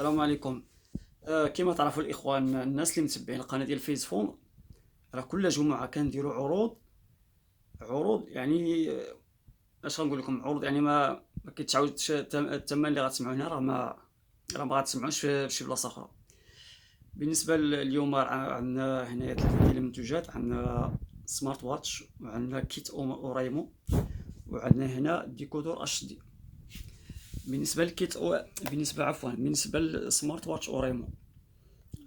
السلام عليكم. كما تعرفوا الاخوان الناس اللي متبعين القناه ديال فيسفون، راه كل جمعه كنديروا عروض يعني اش غنقول لكم، عروض يعني ما كيتعاودش الثمن اللي غتسمعوا هنا، راه ما غتسمعوش في شي بلاصه اخرى. بالنسبه اليوم عندنا هنايا ثلاثه ديال المنتوجات. عندنا سمارت واتش، وعندنا كيت اوريمو، وعندنا هنا ديكودور اتش دي. بالنسبه للسمارت واتش اوريمو،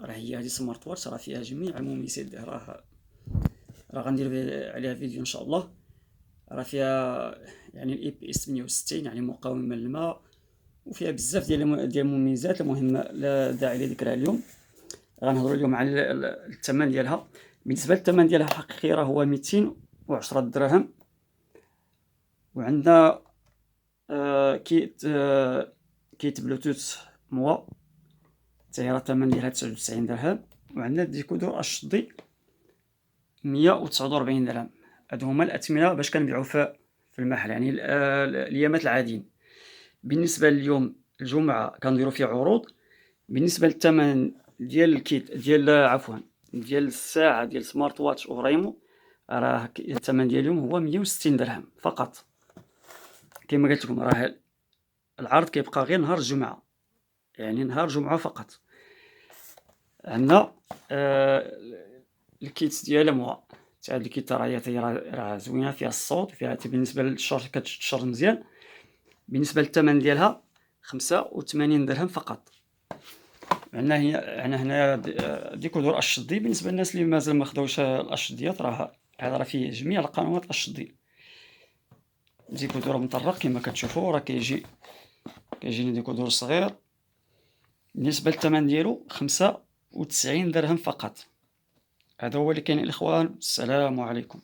راه هي هذه سمارت واتش، راه فيها جميع المميزات. راه غندير عليها فيديو ان شاء الله. راه فيها يعني الاي بي اس 68، يعني مقاومه للماء، وفيها بزاف ديال المميزات المهمه لا داعي لذكرها اليوم. غنهضروا اليوم على الثمن ديالها. بالنسبه للثمن ديالها حقيقي راه هو 210 دراهم. وعندنا كيت بلوتوث موا، حتى هي راه الثمن ديالها 99 درهم. وعندنا ديكودور اش دي 149 درهم. هادو هما الاثمنه باش كنبيعو في المحل، يعني الايامات العاديين. بالنسبه لليوم الجمعه كنديروا فيه عروض. بالنسبه للثمن ديال الكيت ديال الساعه ديال سمارت واتش اوريمو، راه الثمن ديال اليوم هو 160 درهم فقط. كما قلت لكم راه العرض كيبقى غير نهار الجمعه، يعني نهار الجمعه فقط. عندنا الكيت ديال موا، حتى هاد الكيت راه زوينه، فيها الصوت، فيها حتى بالنسبه للشارج كتشارج مزيان. بالنسبه للثمن ديالها 85 درهم فقط. عندنا هنا ديكودور اش دي. بالنسبه للناس اللي مازال ما خداوش الاش ديات، راه فيه جميع القنوات الاش دي. ديكودور مطرق كما كتشوفوا، راه كيجيني ديكودور صغير. بالنسبه للثمن ديالو 95 درهم فقط. هذا هو اللي كاين الاخوان. السلام عليكم.